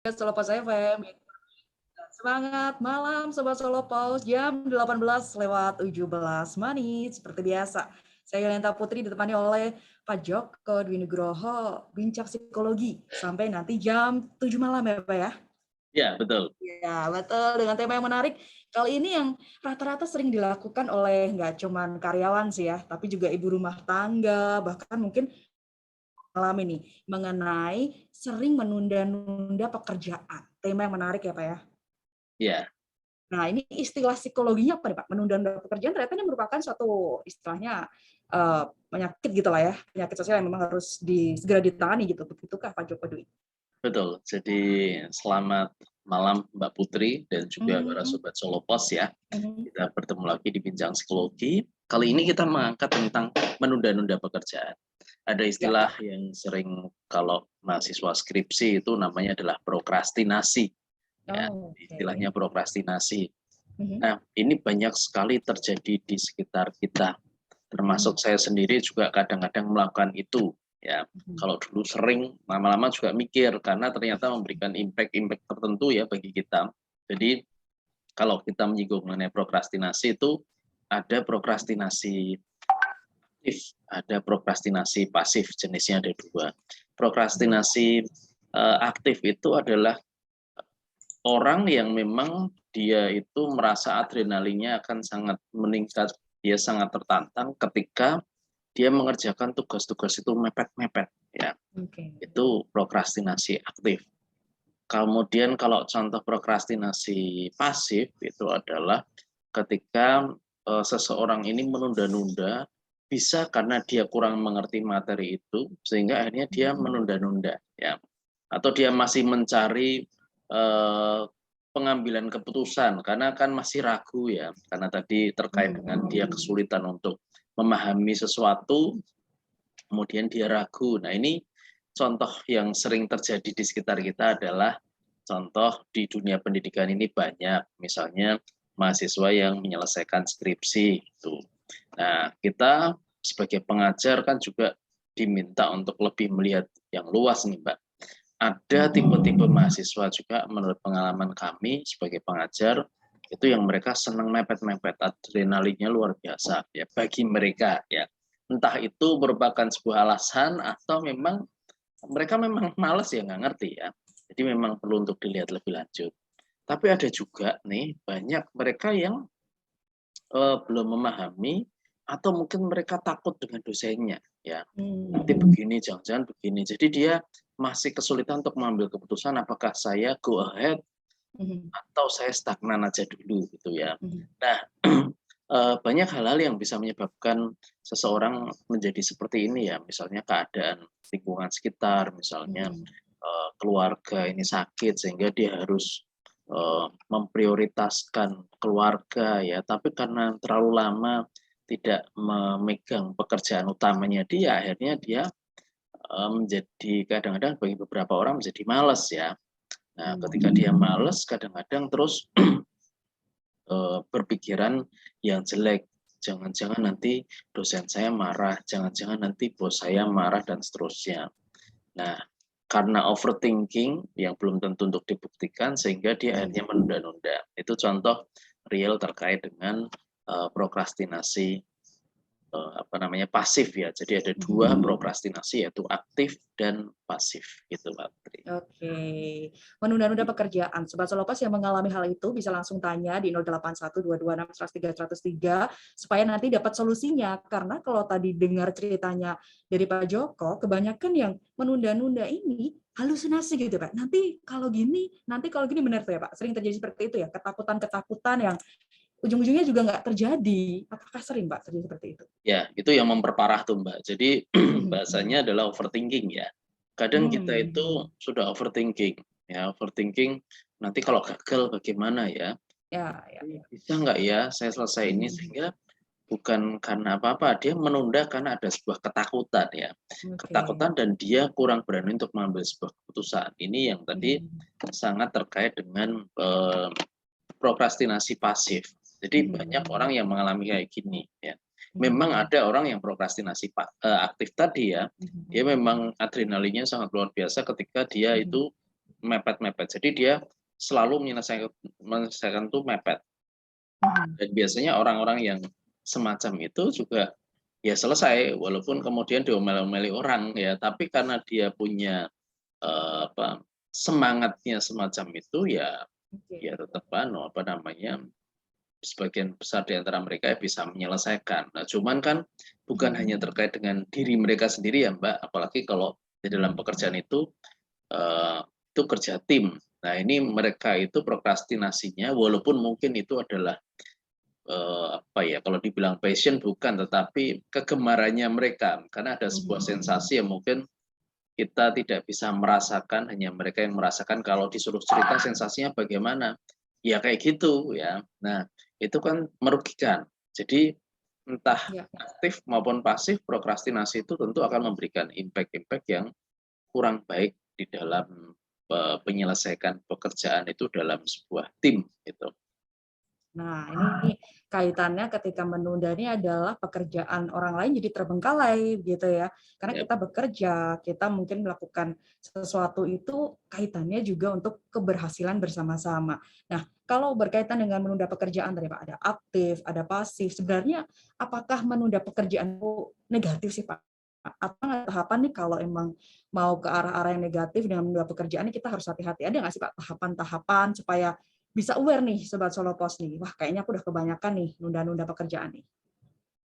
Solo Pos FM. Semangat malam Sobat Solo Pos, jam 18:17 seperti biasa. Saya Yolenta Putri ditemani oleh Pak Joko Dwi Nugroho, bincang psikologi sampai nanti jam 7 malam ya Pak ya? Ya, betul. Ya, betul. Dengan tema yang menarik. Kali ini yang rata-rata sering dilakukan oleh nggak cuman karyawan sih ya, tapi juga ibu rumah tangga, bahkan mungkin malam ini mengenai sering menunda-nunda pekerjaan. Tema yang menarik ya Pak ya? Ya, Nah, ini istilah psikologinya apa nih Pak? Menunda-nunda pekerjaan ternyata ini merupakan suatu istilahnya penyakit gitu lah ya, penyakit sosial yang memang harus segera ditangani gitu. Begitukah Pak Joko Dwi? betul. Jadi selamat malam Mbak Putri dan juga para Mhm, sobat Solo Pos ya. mhm. Kita bertemu lagi di Bincang Psikologi. Kali ini kita mengangkat tentang menunda-nunda pekerjaan. Ada Ya. istilah yang sering kalau mahasiswa skripsi itu namanya adalah prokrastinasi. Ya, Oh, oke. istilahnya prokrastinasi. Mhm, Nah, ini banyak sekali terjadi di sekitar kita. mhm, Termasuk saya sendiri juga kadang-kadang melakukan itu. Ya, mhm. kalau dulu sering, lama-lama juga mikir karena ternyata memberikan impact-impact tertentu ya bagi kita. Jadi kalau kita menyinggung mengenai prokrastinasi itu ada prokrastinasi aktif, ada prokrastinasi pasif, jenisnya ada dua. Prokrastinasi aktif itu adalah orang yang memang dia itu merasa adrenalinnya akan sangat meningkat, dia sangat tertantang ketika dia mengerjakan tugas-tugas itu mepet-mepet ya. Oke. Itu prokrastinasi aktif. Kemudian kalau contoh prokrastinasi pasif itu adalah ketika seseorang ini menunda-nunda bisa karena dia kurang mengerti materi itu sehingga akhirnya dia Mhm, menunda-nunda ya. Atau dia masih mencari eh, pengambilan keputusan karena kan masih ragu ya karena tadi terkait dengan dia mhm. kesulitan untuk memahami sesuatu kemudian dia ragu. Nah, ini contoh yang sering terjadi di sekitar kita adalah contoh di dunia pendidikan ini banyak, misalnya mahasiswa yang menyelesaikan skripsi itu. Nah, kita sebagai pengajar kan juga diminta untuk lebih melihat yang luas nih, Mbak. Ada tipe-tipe mahasiswa juga menurut pengalaman kami sebagai pengajar itu yang mereka senang mepet-mepet, adrenalinnya luar biasa ya bagi mereka ya. Entah itu merupakan sebuah alasan atau memang mereka memang males ya nggak ngerti ya. Jadi memang perlu untuk dilihat lebih lanjut. Tapi ada juga nih banyak mereka yang belum memahami atau mungkin mereka takut dengan dosennya ya. Nanti Mmm, begini, jangan-jangan begini. Jadi dia masih kesulitan untuk mengambil keputusan apakah saya go ahead mhm, atau saya stagnan aja dulu gitu ya. mhm, Nah, banyak hal-hal yang bisa menyebabkan seseorang menjadi seperti ini ya, misalnya keadaan lingkungan sekitar, misalnya mhm, keluarga ini sakit sehingga dia harus memprioritaskan keluarga ya, tapi karena terlalu lama tidak memegang pekerjaan utamanya dia, akhirnya dia menjadi kadang-kadang bagi beberapa orang menjadi malas ya. Nah, ketika mmm. dia males kadang-kadang terus berpikiran yang jelek. Jangan-jangan nanti dosen saya marah, jangan-jangan nanti bos saya marah dan seterusnya. Nah, karena overthinking yang belum tentu untuk dibuktikan sehingga dia Mhm. akhirnya menunda-nunda. Itu contoh real terkait dengan prokrastinasi apa namanya pasif ya. Jadi ada dua Mhm. prokrastinasi yaitu aktif dan pasif gitu Mbak Putri. Oke. Menunda-nunda pekerjaan. Sobat Solopas yang mengalami hal itu bisa langsung tanya di 081226 103 supaya nanti dapat solusinya. Karena kalau tadi dengar ceritanya dari Pak Joko, kebanyakan yang menunda-nunda ini halusinasi gitu, Pak. Nanti kalau gini benar tuh ya, Pak. Sering terjadi seperti itu ya, ketakutan-ketakutan yang ujung-ujungnya juga nggak terjadi. Apakah sering, Pak, terjadi seperti itu? Ya, itu yang memperparah tuh Mbak. Jadi Mhm, mhm. bahasanya adalah overthinking ya. Kadang kita itu Mhm. sudah overthinking ya, overthinking nanti kalau gagal bagaimana ya? Ya, ya, ya. Bisa nggak ya saya selesai ini Mhm, sehingga bukan karena apa-apa, dia menunda karena ada sebuah ketakutan ya. mhm. Oke. Ketakutan dan dia kurang berani untuk mengambil sebuah keputusan. Ini yang tadi Mhm. sangat terkait dengan prokrastinasi pasif. Jadi banyak Mhm. orang yang mengalami kayak gini ya. Memang Mhm. ada orang yang prokrastinasi aktif tadi ya. Dia Mhm. memang adrenalinnya sangat luar biasa ketika dia Mhm. itu mepet-mepet. Jadi dia selalu menyelesaikan tuh mepet. Dan biasanya orang-orang yang semacam itu juga ya selesai, walaupun kemudian diomel-omeli orang ya, tapi karena dia punya semangatnya semacam itu ya, ya tetap apa namanya, sebagian besar di antara mereka bisa menyelesaikan. Nah, cuman kan bukan hanya terkait dengan diri mereka sendiri ya Mbak, apalagi kalau di dalam pekerjaan itu kerja tim. Nah, ini mereka itu prokrastinasinya, walaupun mungkin itu adalah apa ya, kalau dibilang passion bukan, tetapi kegemarannya mereka, karena ada sebuah sensasi yang mungkin kita tidak bisa merasakan, hanya mereka yang merasakan. Kalau disuruh cerita sensasinya bagaimana, ya kayak gitu ya. Nah, itu kan merugikan. Jadi entah aktif maupun pasif, prokrastinasi itu tentu akan memberikan impact-impact yang kurang baik di dalam penyelesaian pekerjaan itu dalam sebuah tim gitu. Nah, ini kaitannya ketika menunda ini adalah pekerjaan orang lain jadi terbengkalai gitu ya. Karena kita bekerja, kita mungkin melakukan sesuatu itu kaitannya juga untuk keberhasilan bersama-sama. Nah, kalau berkaitan dengan menunda pekerjaan tadi Pak, ada aktif, ada pasif. Sebenarnya apakah menunda pekerjaan itu negatif sih Pak? Apa tahapan nih kalau emang mau ke arah-arah yang negatif dengan menunda pekerjaan ini kita harus hati-hati. Ada nggak sih Pak tahapan-tahapan supaya bisa aware nih Sobat Solo Pos nih, wah kayaknya aku udah kebanyakan nih nunda-nunda pekerjaan nih.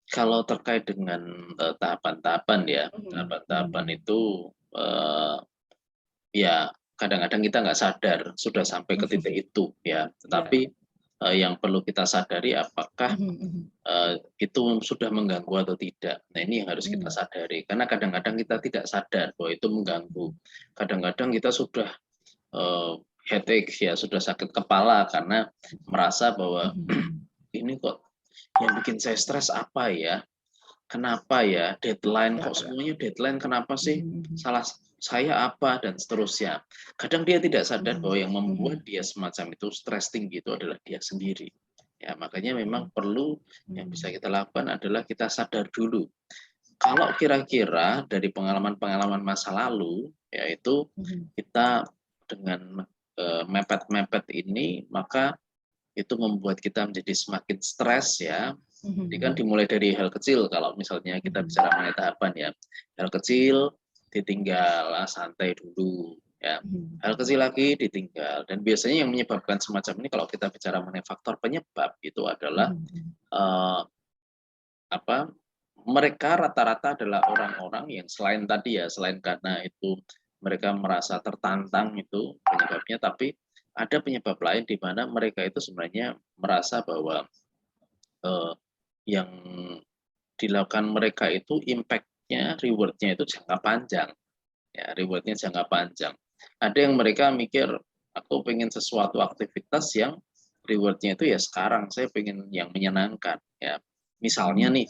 Kalau terkait dengan tahapan-tahapan ya, tahapan-tahapan itu ya kadang-kadang kita nggak sadar sudah sampai ke titik itu ya. Tetapi yang perlu kita sadari apakah itu sudah mengganggu atau tidak. Nah, ini yang harus kita sadari. Karena kadang-kadang kita tidak sadar bahwa itu mengganggu. Kadang-kadang kita sudah headache ya, sudah sakit kepala karena merasa bahwa ini kok yang bikin saya stres apa ya? Kenapa ya? Deadline kok semuanya deadline, kenapa sih? Salah saya apa dan seterusnya. Kadang dia tidak sadar bahwa yang membuat dia semacam itu stres tinggi itu adalah dia sendiri. Ya, makanya memang perlu yang bisa kita lakukan adalah kita sadar dulu. Kalau kira-kira dari pengalaman-pengalaman masa lalu, yaitu kita dengan mepet-mepet ini, maka itu membuat kita menjadi semakin stres ya. Jadi kan dimulai dari hal kecil, kalau misalnya kita bicara mengenai tahapan ya. Hal kecil ditinggal, santai dulu ya. Hal kecil lagi ditinggal. Dan biasanya yang menyebabkan semacam ini kalau kita bicara mengenai faktor penyebab itu adalah mereka rata-rata adalah orang-orang yang selain tadi ya, selain karena itu mereka merasa tertantang itu penyebabnya, tapi ada penyebab lain di mana mereka itu sebenarnya merasa bahwa yang dilakukan mereka itu impact-nya, reward-nya itu jangka panjang. Ya, reward-nya jangka panjang. Ada yang mereka mikir, aku pengen sesuatu aktivitas yang reward-nya itu ya sekarang, saya pengen yang menyenangkan. Ya, misalnya nih,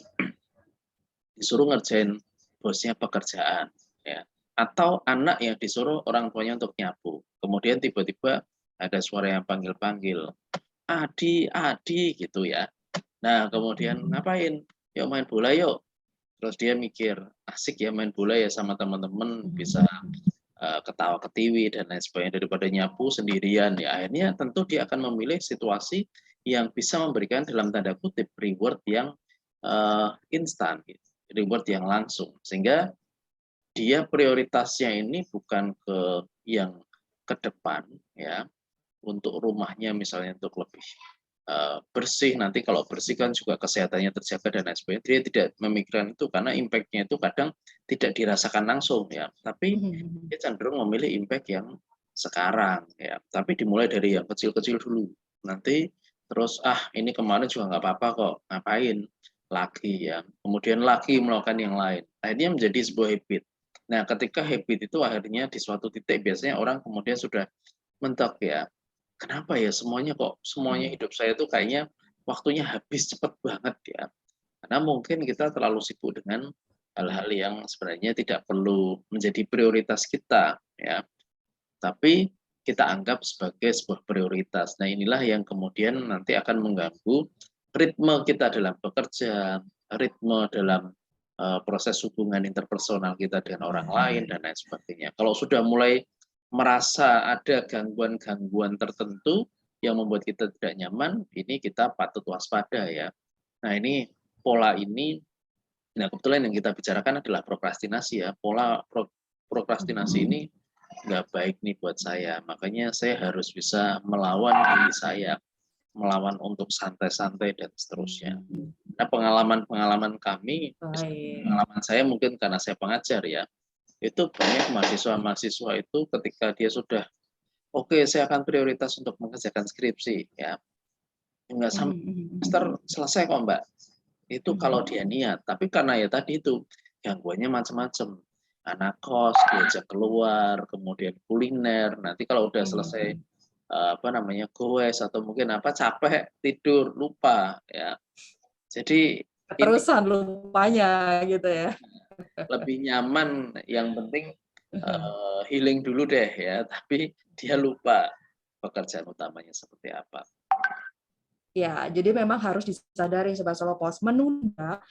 disuruh ngerjain bosnya pekerjaan. Ya. Atau anak yang disuruh orang tuanya untuk nyapu. Kemudian tiba-tiba ada suara yang panggil-panggil, Adi, Adi, gitu ya. Nah, kemudian ngapain? Yuk main bola yuk. Terus dia mikir, asik ya main bola ya sama teman-teman, bisa ketawa ketiwi dan lain sebagainya daripada nyapu sendirian ya. Akhirnya tentu dia akan memilih situasi yang bisa memberikan dalam tanda kutip reward yang instan, gitu. Reward yang langsung. Sehingga dia prioritasnya ini bukan ke yang ke depan ya, untuk rumahnya misalnya untuk lebih bersih, nanti kalau bersih kan juga kesehatannya terjaga dan lain sebagainya. Dia tidak memikirkan itu karena impact-nya itu kadang tidak dirasakan langsung ya, tapi dia cenderung memilih impact yang sekarang ya. Tapi dimulai dari yang kecil-kecil dulu. Nanti terus ini kemarin juga nggak apa-apa kok, ngapain lagi ya. Kemudian lagi melakukan yang lain. Akhirnya menjadi sebuah habit. Nah, ketika habit itu akhirnya di suatu titik biasanya orang kemudian sudah mentok ya. Kenapa ya semuanya hidup saya tuh kayaknya waktunya habis cepet banget ya. Karena mungkin kita terlalu sibuk dengan hal-hal yang sebenarnya tidak perlu menjadi prioritas kita ya. Tapi kita anggap sebagai sebuah prioritas. Nah, inilah yang kemudian nanti akan mengganggu ritme kita dalam bekerja, ritme dalam proses hubungan interpersonal kita dengan orang lain dan lain sebagainya. Kalau sudah mulai merasa ada gangguan-gangguan tertentu yang membuat kita tidak nyaman, ini kita patut waspada ya. Nah ini pola ini, nah kebetulan yang kita bicarakan adalah prokrastinasi ya. Pola prokrastinasi ini nggak baik nih buat saya, makanya saya harus bisa melawan diri saya, melawan untuk santai-santai dan seterusnya. Nah pengalaman-pengalaman kami, pengalaman saya mungkin karena saya pengajar ya, itu banyak mahasiswa-mahasiswa itu ketika dia sudah oke, saya akan prioritas untuk mengerjakan skripsi ya. Enggak sampai semester selesai kok, Mbak. Itu kalau dia niat, tapi karena ya tadi itu gangguannya macam-macam. Anak kos diajak keluar, kemudian kuliner. Nanti kalau udah selesai apa namanya goes atau mungkin apa capek tidur lupa ya. Jadi ini Keterusan lupanya gitu ya. lebih nyaman, yang penting healing dulu deh ya, tapi dia lupa pekerjaan utamanya seperti apa. Ya, jadi memang harus disadari Sobat Solo Pos, menunda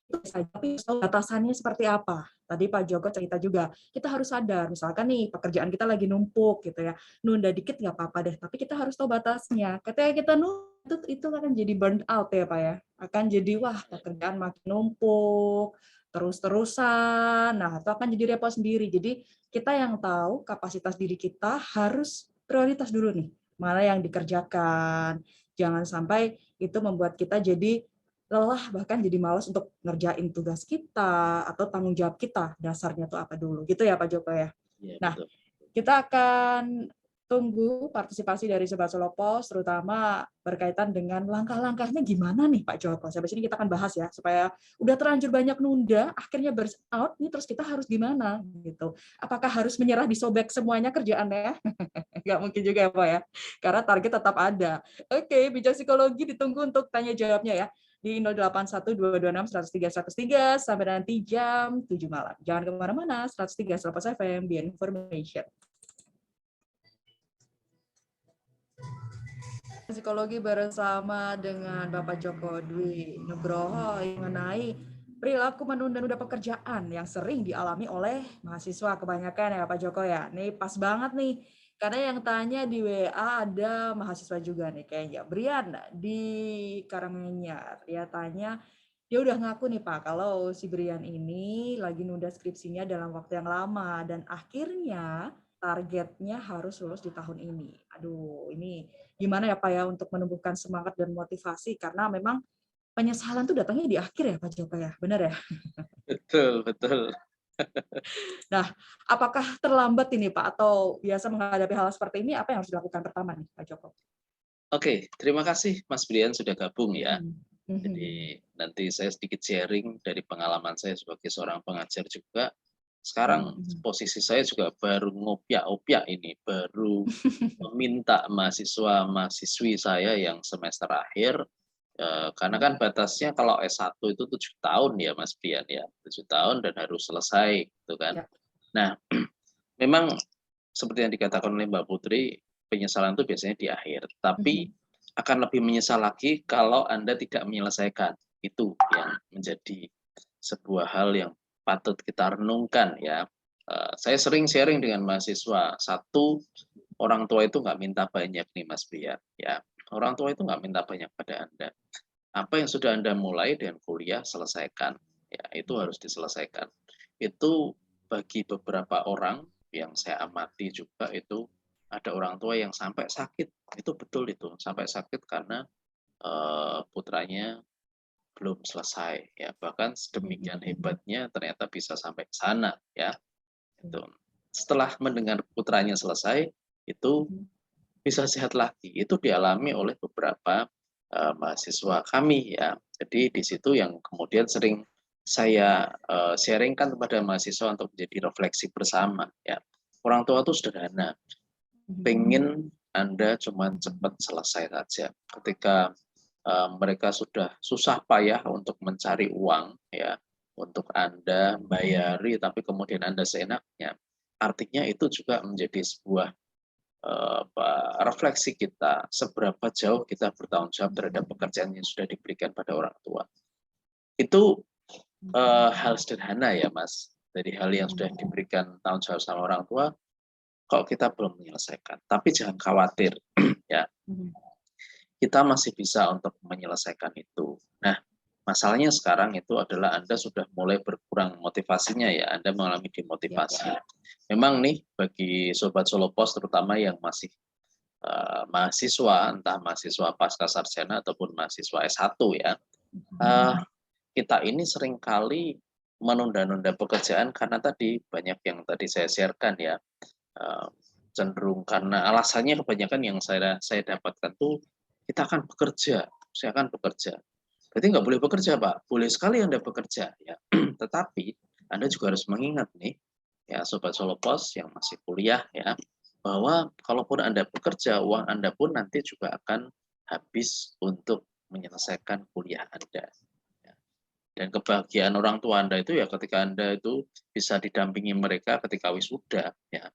itu bisa, tapi batasannya seperti apa. Tadi Pak Joko cerita juga, kita harus sadar, misalkan nih pekerjaan kita lagi numpuk gitu ya, nunda dikit nggak apa-apa deh, tapi kita harus tahu batasnya. Ketika kita nunda, itu akan jadi burn out ya Pak ya, akan jadi wah pekerjaan makin numpuk, terus-terusan, nah itu akan jadi repot sendiri. Jadi kita yang tahu kapasitas diri kita harus prioritas dulu nih, mana yang dikerjakan. Jangan sampai itu membuat kita jadi lelah, bahkan jadi malas untuk ngerjain tugas kita atau tanggung jawab kita. Dasarnya tuh apa dulu. Gitu ya Pak Joko ya. Ya, Nah, betul. kita akan tunggu partisipasi dari Sobat Solo Pos, terutama berkaitan dengan langkah-langkahnya gimana nih Pak Joko. Sampai sini kita akan bahas ya, supaya udah terlanjur banyak nunda, akhirnya burn out, nih terus kita harus gimana gitu. Apakah harus menyerah disobek semuanya kerjaannya? Nggak mungkin juga ya Pak ya, karena target tetap ada. Oke, bijak psikologi ditunggu untuk tanya jawabnya ya di 081226103103 sampai nanti jam 7 malam. Jangan kemana-mana, 103 Selepas FM, The Information. Psikologi bersama dengan Bapak Joko Dwi Nugroho mengenai perilaku menunda-nunda pekerjaan yang sering dialami oleh mahasiswa kebanyakan ya Pak Joko ya. Nih pas banget nih, karena yang tanya di WA ada mahasiswa juga nih kayaknya. Brian di Karanganyar, dia tanya, dia udah ngaku nih Pak, kalau si Brian ini lagi nunda skripsinya dalam waktu yang lama dan akhirnya targetnya harus lulus di tahun ini. Aduh, ini gimana ya Pak ya untuk menumbuhkan semangat dan motivasi, karena memang penyesalan tuh datangnya di akhir ya Pak Joko ya, benar ya? Betul, betul. Nah, apakah terlambat ini Pak, atau biasa menghadapi hal seperti ini, apa yang harus dilakukan pertama nih Pak Joko? Oke, terima kasih Mas Brian sudah gabung ya. Jadi nanti saya sedikit sharing dari pengalaman saya sebagai seorang pengajar juga. Sekarang posisi saya juga baru ngopiak-opiak ini, baru meminta mahasiswa-mahasiswi saya yang semester akhir, karena kan batasnya kalau S1 itu 7 tahun ya Mas Brian ya, 7 tahun dan harus selesai gitu kan. Ya. Nah, memang seperti yang dikatakan oleh Mbak Putri, penyesalan itu biasanya di akhir. Tapi akan lebih menyesal lagi kalau Anda tidak menyelesaikan. Itu yang menjadi sebuah hal yang patut kita renungkan ya. Saya sering sharing dengan mahasiswa. Satu, orang tua itu nggak minta banyak nih Mas Bria. Ya, orang tua itu nggak minta banyak pada Anda. Apa yang sudah Anda mulai dengan kuliah, selesaikan. Ya, itu harus diselesaikan. Itu bagi beberapa orang yang saya amati juga, itu ada orang tua yang sampai sakit. Itu betul itu, sampai sakit karena putranya belum selesai ya. Bahkan sedemikian hebatnya ternyata bisa sampai ke sana ya. Itu. Setelah mendengar putranya selesai, itu bisa sehat lagi. Itu dialami oleh beberapa mahasiswa kami ya. Jadi di situ yang kemudian sering saya sharingkan kepada mahasiswa untuk menjadi refleksi bersama ya. Orang tua itu sederhana, pengen Anda cuma cepat selesai saja. Ketika mereka sudah susah payah untuk mencari uang ya, untuk Anda bayari, tapi kemudian Anda seenaknya, artinya itu juga menjadi sebuah refleksi kita, seberapa jauh kita bertanggung jawab terhadap pekerjaan yang sudah diberikan pada orang tua. Itu hal sederhana ya Mas, dari hal yang sudah diberikan tanggung jawab sama orang tua, kok kita belum menyelesaikan. Tapi jangan khawatir, ya, Mhm. kita masih bisa untuk menyelesaikan itu. Nah, masalahnya sekarang itu adalah Anda sudah mulai berkurang motivasinya ya, Anda mengalami Ya. demotivasi. Memang nih bagi Sobat Solo Pos terutama yang masih mahasiswa, entah mahasiswa pasca sarjana ataupun mahasiswa S1 ya, kita ini seringkali menunda-nunda pekerjaan karena tadi banyak yang tadi saya sharekan ya, cenderung karena alasannya kebanyakan yang saya dapatkan tuh, kita akan bekerja, saya akan bekerja. Berarti nggak boleh bekerja, Pak. Boleh sekali Anda bekerja, ya. Tetapi Anda juga harus mengingat nih, ya Sobat Solo Pos yang masih kuliah ya, bahwa kalaupun Anda bekerja, uang Anda pun nanti juga akan habis untuk menyelesaikan kuliah Anda. Ya. Dan kebahagiaan orang tua Anda itu ya ketika Anda itu bisa didampingi mereka ketika wisuda, ya.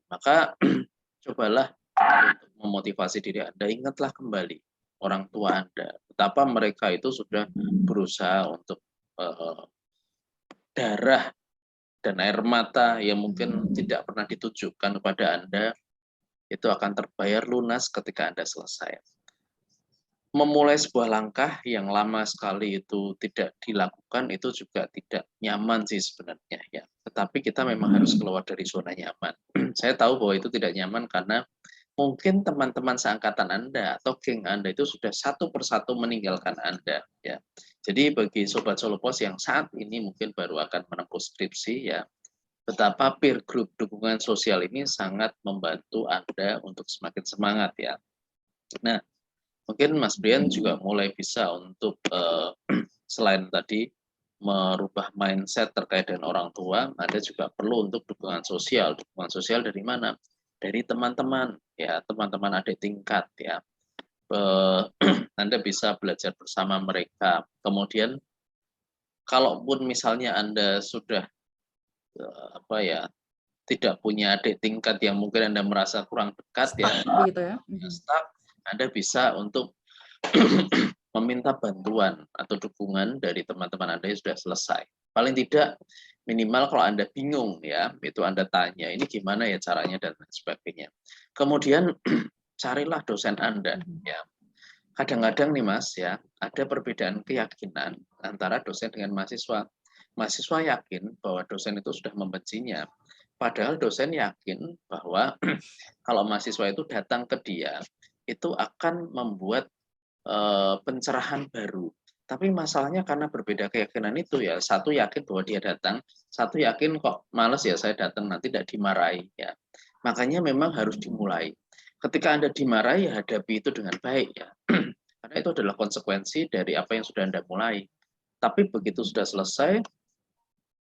Maka cobalah untuk memotivasi diri Anda, ingatlah kembali orang tua Anda, betapa mereka itu sudah berusaha untuk darah dan air mata yang mungkin tidak pernah ditujukan kepada Anda, itu akan terbayar lunas ketika Anda selesai. Memulai sebuah langkah yang lama sekali itu tidak dilakukan, itu juga tidak nyaman sih sebenarnya ya. Tetapi kita memang harus keluar dari zona nyaman. Saya tahu bahwa itu tidak nyaman karena mungkin teman-teman seangkatan Anda atau geng Anda itu sudah satu persatu meninggalkan Anda ya. Jadi bagi Sobat Solo Pos yang saat ini mungkin baru akan menempuh skripsi ya, betapa peer group dukungan sosial ini sangat membantu Anda untuk semakin semangat ya. Nah, mungkin Mas Brian juga mulai bisa untuk selain tadi merubah mindset terkait dengan orang tua, Anda juga perlu untuk dukungan sosial. Dukungan sosial dari mana? Dari teman-teman, ya teman-teman adik tingkat ya. Anda bisa belajar bersama mereka. Kemudian, kalaupun misalnya Anda sudah apa ya, tidak punya adik tingkat yang mungkin Anda merasa kurang dekat ya, Begitu ya. stuck, Anda bisa untuk meminta bantuan atau dukungan dari teman-teman Anda yang sudah selesai. Paling tidak minimal kalau Anda bingung ya, itu Anda tanya, ini gimana ya caranya dan lain sebagainya. Kemudian carilah dosen Anda ya. Kadang-kadang nih Mas ya, ada perbedaan keyakinan antara dosen dengan mahasiswa. Mahasiswa yakin bahwa dosen itu sudah membencinya, padahal dosen yakin bahwa kalau mahasiswa itu datang ke dia, itu akan membuat pencerahan baru. Tapi masalahnya karena berbeda keyakinan itu ya, satu yakin bahwa dia datang, satu yakin kok males ya saya datang nanti tidak dimarahi ya. Makanya memang harus dimulai. Ketika Anda dimarahi, ya hadapi itu dengan baik ya. Karena itu adalah konsekuensi dari apa yang sudah Anda mulai. Tapi begitu sudah selesai,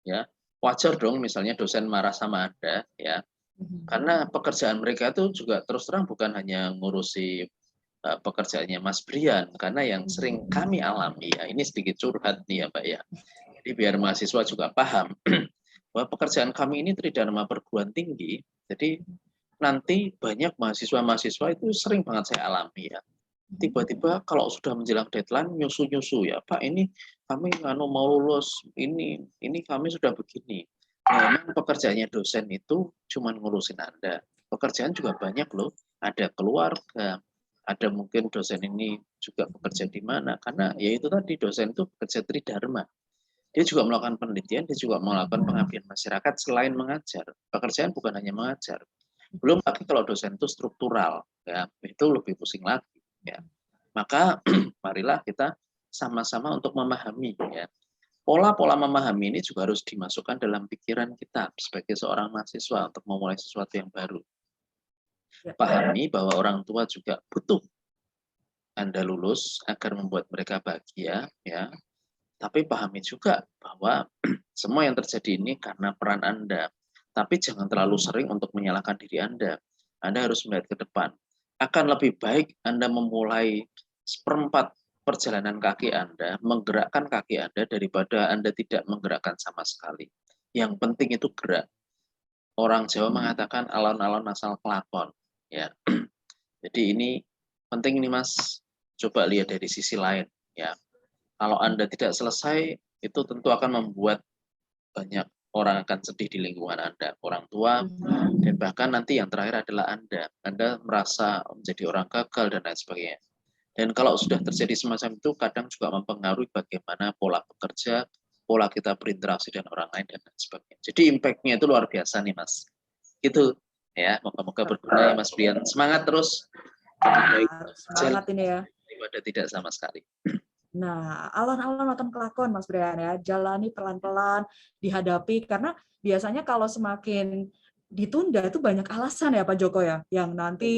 ya wajar dong misalnya dosen marah sama Anda ya. Karena pekerjaan mereka itu juga terus terang bukan hanya ngurusi pekerjaannya Mas Brian, karena yang sering kami alami ya, ini sedikit curhat nih ya Mbak ya. Jadi biar mahasiswa juga paham bahwa pekerjaan kami ini tridharma perguruan tinggi, jadi nanti banyak mahasiswa-mahasiswa itu sering banget saya alami ya. Tiba-tiba kalau sudah menjelang deadline nyusu-nyusu ya, Pak ini kami mau lulus, ini kami sudah begini. Nah, memang pekerjaannya dosen itu cuma ngurusin Anda. Pekerjaan juga banyak loh, ada keluarga, ada mungkin dosen ini juga bekerja di mana, karena ya itu tadi dosen itu bekerja tridharma. Dia juga melakukan penelitian, dia juga melakukan pengabdian masyarakat selain mengajar. Pekerjaan bukan hanya mengajar. Belum lagi kalau dosen itu struktural, ya itu lebih pusing lagi. Ya. Maka marilah kita sama-sama untuk memahami ya. Pola-pola memahami ini juga harus dimasukkan dalam pikiran kita sebagai seorang mahasiswa untuk memulai sesuatu yang baru. Pahami bahwa orang tua juga butuh Anda lulus agar membuat mereka bahagia ya. Tapi pahami juga bahwa semua yang terjadi ini karena peran Anda. Tapi jangan terlalu sering untuk menyalahkan diri Anda. Anda harus melihat ke depan. Akan lebih baik Anda memulai seperempat perjalanan kaki Anda, menggerakkan kaki Anda daripada Anda tidak menggerakkan sama sekali. Yang penting itu gerak. Orang Jawa mengatakan alon-alon asal kelakon. Ya. Jadi ini penting nih Mas. Coba lihat dari sisi lain. Ya. Kalau Anda tidak selesai, itu tentu akan membuat banyak orang akan sedih di lingkungan Anda, orang tua, dan bahkan nanti yang terakhir adalah Anda. Anda merasa menjadi orang gagal dan lain sebagainya. Dan kalau sudah terjadi semacam itu, kadang juga mempengaruhi bagaimana pola bekerja, pola kita berinteraksi dengan orang lain, dan lain sebagainya. Jadi impact-nya itu luar biasa nih, Mas. Itu ya, moga-moga berguna ya, Mas Brian. Semangat terus. Baik, Semangat ini ya. daripada tidak sama sekali. Nah, alon-alon makan kelakon, Mas Brian ya. Jalani pelan-pelan, dihadapi. Karena biasanya kalau semakin ditunda itu banyak alasan ya Pak Joko ya. Yang nanti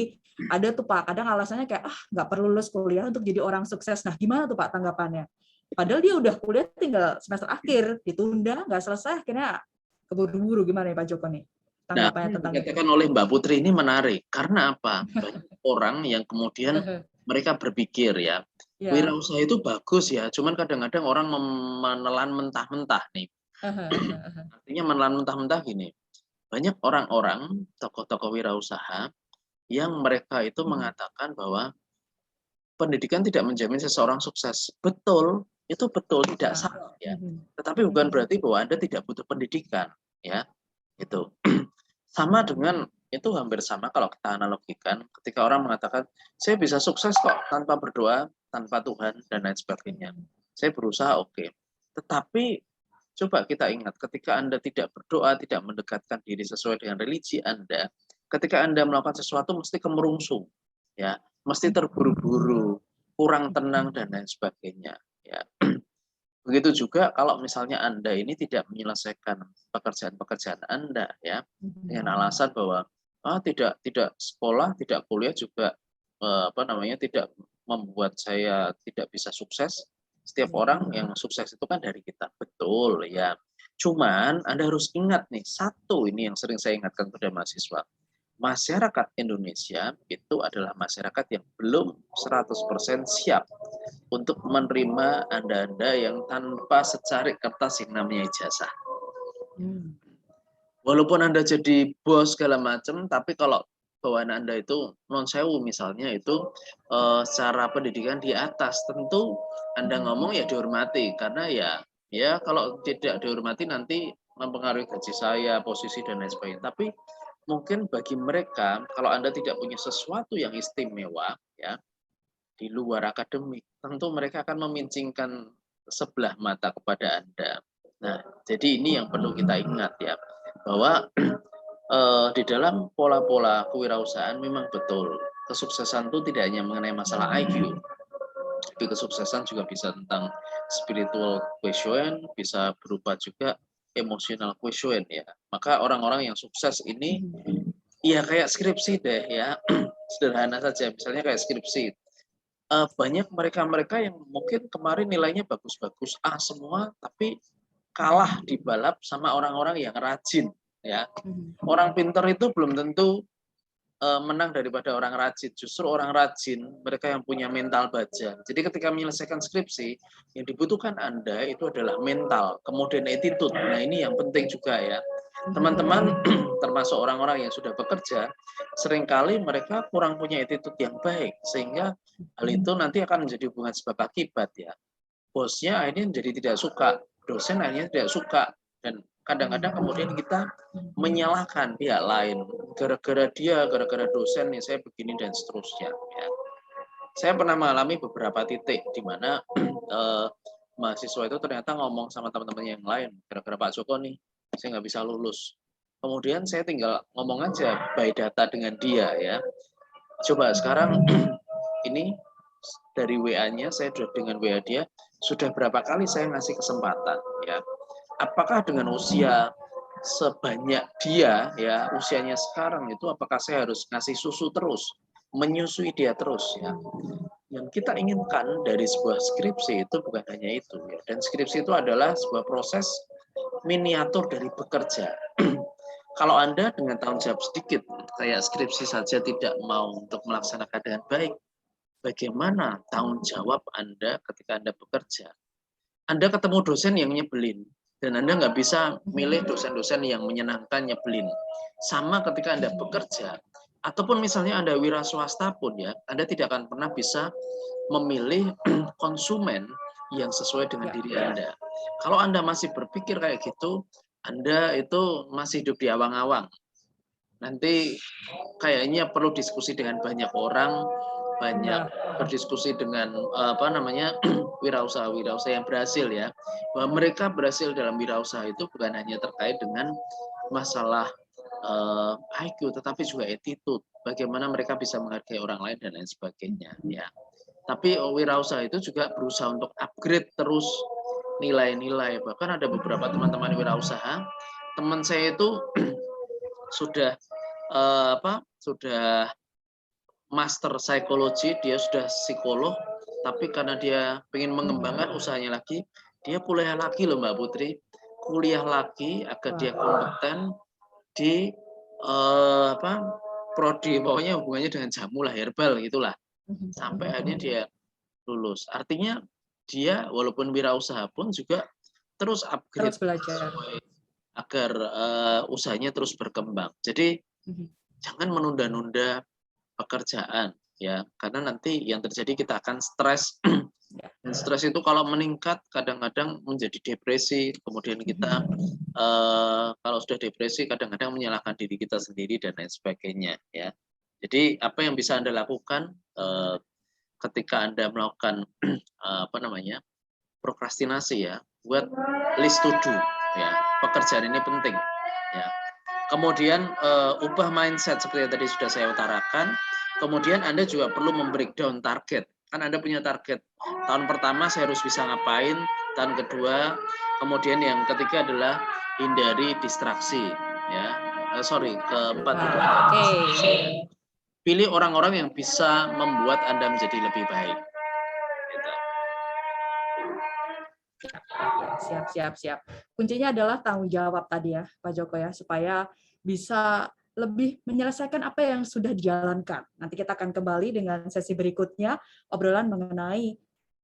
ada tuh Pak, kadang alasannya kayak, nggak perlu lulus kuliah untuk jadi orang sukses. Nah, gimana tuh Pak tanggapannya? Padahal dia udah kuliah tinggal semester akhir, ditunda, nggak selesai, akhirnya keburu-buru. Gimana ya Pak Joko nih? Nah, Tanggapannya tentang itu. dikatakan oleh Mbak Putri ini menarik. Karena apa? Banyak orang yang kemudian mereka berpikir ya, wirausaha itu bagus ya, cuman kadang-kadang orang menelan mentah-mentah nih. Artinya menelan mentah-mentah gini, banyak orang-orang, tokoh-tokoh wirausaha, yang mereka itu mengatakan bahwa pendidikan tidak menjamin seseorang sukses. Betul, itu betul, tidak salah ya. Tetapi bukan berarti bahwa Anda tidak butuh pendidikan, ya. Itu. Sama dengan itu hampir sama kalau kita analogikan ketika orang mengatakan saya bisa sukses kok tanpa berdoa, tanpa Tuhan dan lain sebagainya. Saya berusaha oke. Tetapi coba kita ingat ketika Anda tidak berdoa, tidak mendekatkan diri sesuai dengan religi Anda, ketika Anda melakukan sesuatu mesti kemerungsung, ya, mesti terburu-buru, kurang tenang dan lain sebagainya, ya. Begitu juga kalau misalnya Anda ini tidak menyelesaikan pekerjaan-pekerjaan Anda ya dengan alasan bahwa tidak sekolah, tidak kuliah juga tidak membuat saya tidak bisa sukses. Setiap orang yang sukses itu kan dari kita. Betul ya. Cuman Anda harus ingat nih, satu ini yang sering saya ingatkan kepada mahasiswa. Masyarakat Indonesia itu adalah masyarakat yang belum 100% siap untuk menerima Anda-Anda yang tanpa secarik kertas yang namanya ijazah. Walaupun Anda jadi bos segala macam, tapi kalau bawaan Anda itu non sewu misalnya itu secara pendidikan di atas, tentu Anda ngomong ya dihormati karena ya kalau tidak dihormati nanti mempengaruhi gaji saya, posisi dan lain sebagainya. Tapi mungkin bagi mereka kalau Anda tidak punya sesuatu yang istimewa ya di luar akademik, tentu mereka akan memincingkan sebelah mata kepada Anda. Nah, jadi ini yang perlu kita ingat ya, bahwa di dalam pola-pola kewirausahaan memang betul kesuksesan itu tidak hanya mengenai masalah IQ, tapi kesuksesan juga bisa tentang spiritual quotient, bisa berupa juga emotional quotient ya. Maka orang-orang yang sukses ini ya kayak skripsi deh ya, sederhana saja, misalnya kayak skripsi. Banyak mereka-mereka yang mungkin kemarin nilainya bagus-bagus A semua, tapi kalah di balap sama orang-orang yang rajin ya. Orang pintar itu belum tentu menang daripada orang rajin. Justru orang rajin mereka yang punya mental baja. Jadi ketika menyelesaikan skripsi yang dibutuhkan Anda itu adalah mental, kemudian attitude. Nah, ini yang penting juga ya. Teman-teman termasuk orang-orang yang sudah bekerja, seringkali mereka kurang punya attitude yang baik sehingga hal itu nanti akan menjadi hubungan sebab akibat ya. Bosnya akhirnya menjadi tidak suka, dosen akhirnya tidak suka, dan kadang-kadang kemudian kita menyalahkan pihak lain gara-gara dia, gara-gara dosen nih saya begini dan seterusnya ya. Saya pernah mengalami beberapa titik di mana mahasiswa itu ternyata ngomong sama teman-teman yang lain gara-gara Pak Joko nih saya nggak bisa lulus. Kemudian saya tinggal ngomong aja by data dengan dia ya. Coba sekarang ini dari WA-nya saya dengan WA dia sudah berapa kali saya ngasih kesempatan ya. Apakah dengan usia sebanyak dia ya usianya sekarang itu apakah saya harus ngasih susu terus, menyusui dia terus ya. Yang kita inginkan dari sebuah skripsi itu bukan hanya itu ya. Dan skripsi itu adalah sebuah proses miniatur dari bekerja. Kalau Anda dengan tanggung jawab sedikit, kayak skripsi saja tidak mau untuk melaksanakan dengan baik, bagaimana tanggung jawab Anda ketika Anda bekerja? Anda ketemu dosen yang nyebelin, dan Anda nggak bisa milih dosen-dosen yang menyenangkan nyebelin. Sama ketika Anda bekerja, ataupun misalnya Anda wira swasta pun ya, Anda tidak akan pernah bisa memilih konsumen yang sesuai dengan diri Anda. Kalau Anda masih berpikir kayak gitu, Anda itu masih hidup di awang-awang. Nanti kayaknya perlu diskusi dengan banyak orang, banyak Iya. berdiskusi dengan apa namanya wirausaha-wirausaha yang berhasil ya. Bahwa mereka berhasil dalam wirausaha itu bukan hanya terkait dengan masalah IQ, tetapi juga attitude. Bagaimana mereka bisa menghargai orang lain dan lain sebagainya ya. Tapi wirausaha itu juga berusaha untuk upgrade terus nilai-nilai. Bahkan ada beberapa teman-teman wirausaha, teman saya itu sudah sudah master psikologi, dia sudah psikolog, tapi karena dia ingin mengembangkan usahanya lagi, dia kuliah lagi loh Mbak Putri, kuliah lagi agar dia kompeten di prodi, pokoknya hubungannya dengan jamu lah, herbal gitulah, sampai akhirnya dia lulus. Artinya dia walaupun wirausaha pun juga terus upgrade Terus belajar. agar usahanya terus berkembang. Jadi jangan menunda-nunda pekerjaan ya, karena nanti yang terjadi kita akan stres. Dan stres itu kalau meningkat kadang-kadang menjadi depresi, kemudian kita kalau sudah depresi kadang-kadang menyalahkan diri kita sendiri dan lain sebagainya ya. Jadi apa yang bisa Anda lakukan ketika Anda melakukan prokrastinasi ya, buat list to do ya. Pekerjaan ini penting ya. Kemudian ubah mindset seperti yang tadi sudah saya utarakan. Kemudian Anda juga perlu membreakdown target. Kan Anda punya target. Tahun pertama saya harus bisa ngapain, tahun kedua, kemudian yang ketiga adalah hindari distraksi ya. Keempat itu adalah distraksi. Pilih orang-orang yang bisa membuat Anda menjadi lebih baik. Gitu. Siap. Kuncinya adalah tanggung jawab tadi ya, Pak Joko ya, supaya bisa lebih menyelesaikan apa yang sudah dijalankan. Nanti kita akan kembali dengan sesi berikutnya, obrolan mengenai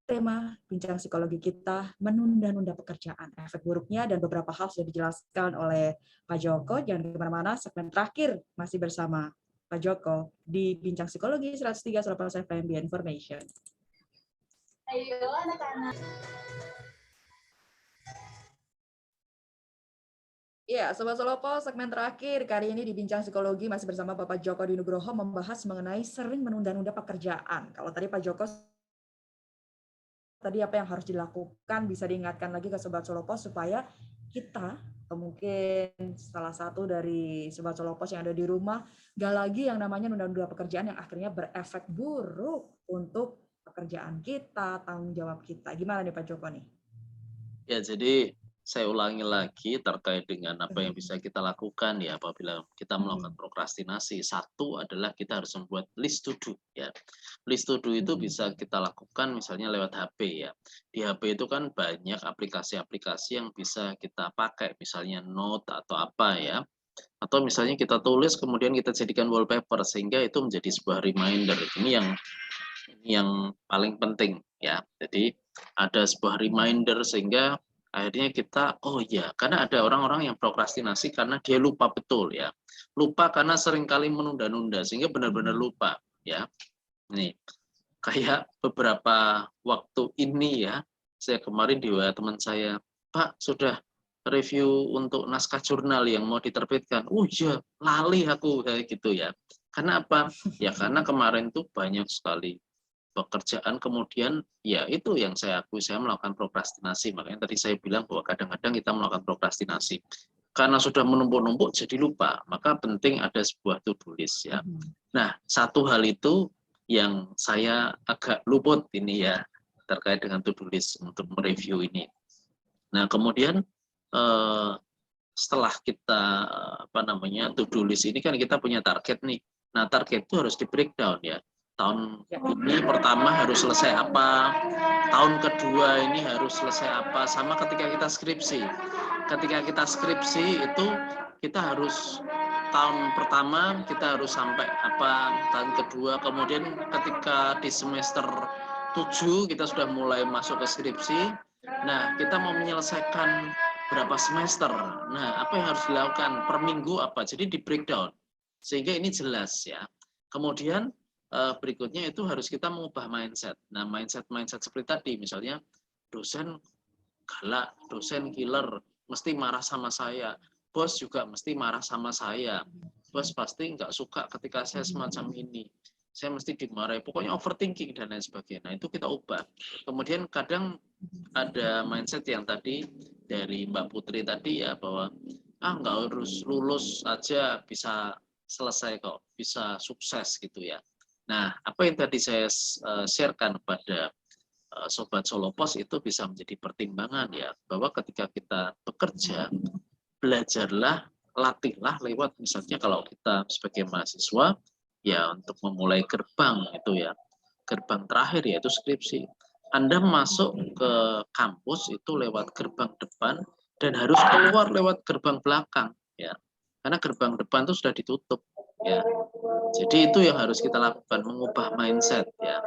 tema bincang psikologi kita, menunda-nunda pekerjaan, efek buruknya, dan beberapa hal sudah dijelaskan oleh Pak Joko. Jangan kemana-mana, segmen terakhir masih bersama Pak Joko di Bincang Psikologi 103.8 FM The Information. Ayo anak-anak. Ya, Sobat Solopo, segmen terakhir kali ini di Bincang Psikologi masih bersama Bapak Joko Dinugroho membahas mengenai sering menunda-nunda pekerjaan. Kalau tadi Pak Joko tadi apa yang harus dilakukan bisa diingatkan lagi ke Sobat Solopo supaya kita atau mungkin salah satu dari Sobat Solopos yang ada di rumah gak lagi yang namanya nunda-nunda pekerjaan yang akhirnya berefek buruk untuk pekerjaan kita, tanggung jawab kita. Gimana nih Pak Joko nih? Ya, jadi saya ulangi lagi terkait dengan apa yang bisa kita lakukan ya apabila kita melakukan prokrastinasi. Satu adalah kita harus membuat list to do ya. List to do itu bisa kita lakukan misalnya lewat HP ya. Di HP itu kan banyak aplikasi-aplikasi yang bisa kita pakai, misalnya Note atau apa ya. Atau misalnya kita tulis kemudian kita jadikan wallpaper sehingga itu menjadi sebuah reminder. Ini yang paling penting ya. Jadi ada sebuah reminder sehingga akhirnya kita, oh ya, karena ada orang-orang yang prokrastinasi karena dia lupa betul ya. Lupa karena seringkali menunda-nunda sehingga benar-benar lupa ya. Nih, kayak beberapa waktu ini ya, saya kemarin di WA teman saya, Pak, sudah review untuk naskah jurnal yang mau diterbitkan. Oh iya, lali aku kayak gitu ya. Karena apa? Ya karena kemarin tuh banyak sekali pekerjaan, kemudian ya itu yang saya akui, saya melakukan prokrastinasi. Makanya tadi saya bilang bahwa kadang-kadang kita melakukan prokrastinasi karena sudah menumpuk-numpuk jadi lupa, maka penting ada sebuah to-do list ya. Nah, satu hal itu yang saya agak luput ini ya terkait dengan to-do list untuk mereview ini. Nah, kemudian setelah kita to-do list ini kan kita punya target nih. Nah, target itu harus di breakdown ya. Tahun ini pertama harus selesai apa, tahun kedua ini harus selesai apa, sama ketika kita skripsi. Ketika kita skripsi itu kita harus tahun pertama kita harus sampai apa, tahun kedua, kemudian ketika di semester 7 kita sudah mulai masuk ke skripsi. Nah, kita mau menyelesaikan berapa semester. Nah, apa yang harus dilakukan per minggu apa. Jadi di breakdown. Sehingga ini jelas ya. Kemudian berikutnya itu harus kita mengubah mindset. Nah, mindset seperti tadi misalnya dosen galak, dosen killer, mesti marah sama saya. Bos juga mesti marah sama saya. Bos pasti nggak suka ketika saya semacam ini. Saya mesti dimarahi. Pokoknya overthinking dan lain sebagainya. Nah, itu kita ubah. Kemudian kadang ada mindset yang tadi dari Mbak Putri tadi ya, bahwa nggak harus lulus aja bisa selesai kok, bisa sukses gitu ya. Nah, apa yang tadi saya sharekan kepada Sobat Solopos itu bisa menjadi pertimbangan ya, bahwa ketika kita bekerja, belajarlah, latihlah lewat misalnya kalau kita sebagai mahasiswa, ya untuk memulai gerbang itu ya, gerbang terakhir yaitu skripsi. Anda masuk ke kampus itu lewat gerbang depan dan harus keluar lewat gerbang belakang ya. Karena gerbang depan itu sudah ditutup ya. Jadi itu yang harus kita lakukan, mengubah mindset ya.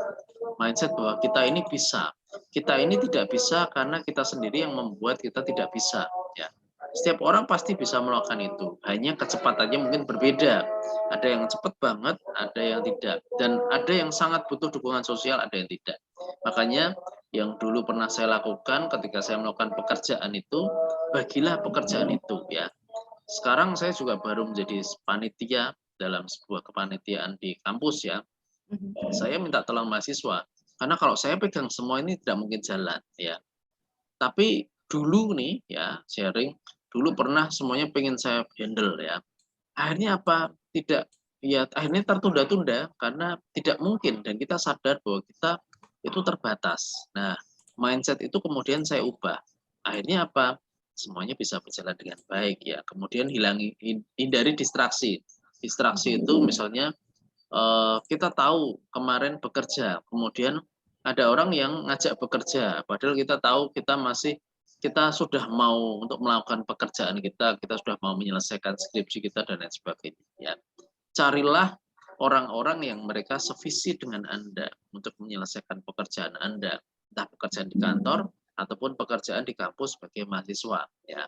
Mindset bahwa kita ini bisa. Kita ini tidak bisa karena kita sendiri yang membuat kita tidak bisa ya. Setiap orang pasti bisa melakukan itu, hanya kecepatannya mungkin berbeda. Ada yang cepat banget, ada yang tidak, dan ada yang sangat butuh dukungan sosial, ada yang tidak. Makanya yang dulu pernah saya lakukan ketika saya melakukan pekerjaan itu, bagilah pekerjaan itu ya. Sekarang saya juga baru menjadi panitia dalam sebuah kepanitiaan di kampus ya. Saya minta tolong mahasiswa, karena kalau saya pegang semua ini tidak mungkin jalan ya. Tapi dulu nih ya, sharing, dulu pernah semuanya pengen saya handle ya. Akhirnya apa? Tidak, ya akhirnya tertunda-tunda karena tidak mungkin, dan kita sadar bahwa kita itu terbatas. Nah, mindset itu kemudian saya ubah. Akhirnya apa? Semuanya bisa berjalan dengan baik ya. Kemudian hindari distraksi. Distraksi itu misalnya kita tahu kemarin bekerja, kemudian ada orang yang ngajak bekerja, padahal kita tahu kita sudah mau untuk melakukan pekerjaan kita sudah mau menyelesaikan skripsi kita dan lain sebagainya. Ya. Carilah orang-orang yang mereka sevisi dengan Anda untuk menyelesaikan pekerjaan Anda, entah pekerjaan di kantor ataupun pekerjaan di kampus sebagai mahasiswa. Ya.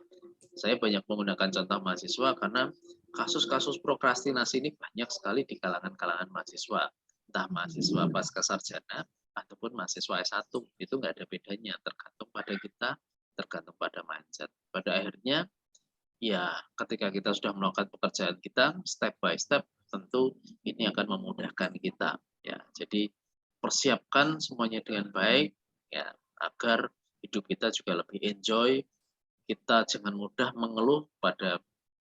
Saya banyak menggunakan contoh mahasiswa karena kasus-kasus prokrastinasi ini banyak sekali di kalangan-kalangan mahasiswa, entah mahasiswa pasca sarjana ataupun mahasiswa S1, itu nggak ada bedanya, tergantung pada kita, tergantung pada mindset. Pada akhirnya, ya ketika kita sudah melakukan pekerjaan kita, step by step, tentu ini akan memudahkan kita. Ya, jadi persiapkan semuanya dengan baik, ya agar hidup kita juga lebih enjoy. Kita jangan mudah mengeluh pada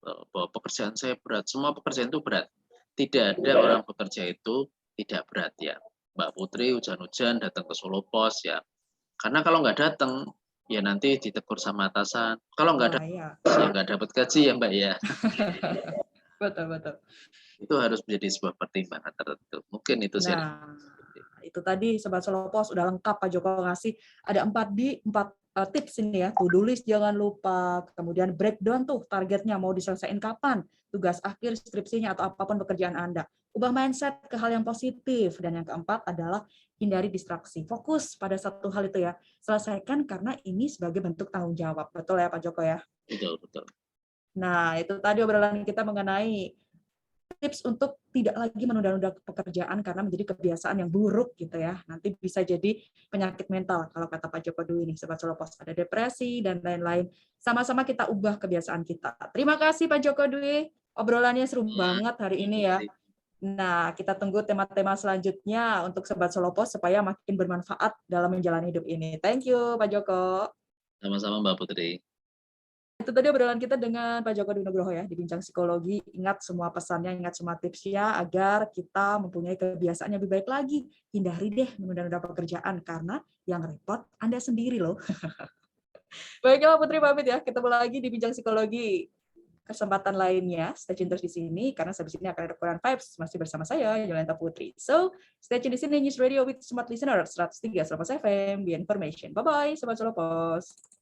bahwa pekerjaan saya berat. Semua pekerjaan itu berat. Tidak ada orang bekerja itu tidak berat ya. Mbak Putri hujan-hujan datang ke Solo Pos ya. Karena kalau nggak datang, ya nanti ditegur sama atasan. Kalau nggak datang, ya. ya nggak dapat gaji ya Mbak ya. Betul, betul. Itu harus menjadi sebuah pertimbangan tertentu. Mungkin itu sih. Nah, itu tadi Sobat Solopos udah lengkap Pak Joko ngasih. Ada 4 tips ini ya. To-do list jangan lupa. Kemudian breakdown tuh targetnya mau diselesaikan kapan. Tugas akhir, skripsinya, atau apapun pekerjaan Anda. Ubah mindset ke hal yang positif. Dan yang keempat adalah hindari distraksi. Fokus pada satu hal itu ya. Selesaikan karena ini sebagai bentuk tanggung jawab. Betul ya Pak Joko ya? Betul, betul. Nah, itu tadi obrolan kita mengenai tips untuk tidak lagi menunda-nunda pekerjaan karena menjadi kebiasaan yang buruk gitu ya. Nanti bisa jadi penyakit mental kalau kata Pak Joko Dwi nih, Sobat Solopos, ada depresi dan lain-lain. Sama-sama kita ubah kebiasaan kita. Terima kasih Pak Joko Dwi. Obrolannya seru banget hari ini ya. Nah, kita tunggu tema-tema selanjutnya untuk Sobat Solopos supaya makin bermanfaat dalam menjalani hidup ini. Thank you Pak Joko. Sama-sama Mbak Putri. Itu tadi obrolan kita dengan Pak Joko Dwi Nugroho ya di Bincang Psikologi. Ingat semua pesannya, ingat semua tipsnya agar kita mempunyai kebiasaan yang lebih baik lagi. Hindari deh menunda-nunda pekerjaan karena yang repot Anda sendiri loh. Baiklah Putri pamit ya. Ketemu lagi di Bincang Psikologi kesempatan lainnya. Stay tune terus di sini karena habis ini akan ada Quran Vibes masih bersama saya Yolanda Putri. So, stay tune di sini News Radio with Smart Listener 103 Solopos FM, Be Information. Bye bye Sobat Solopos.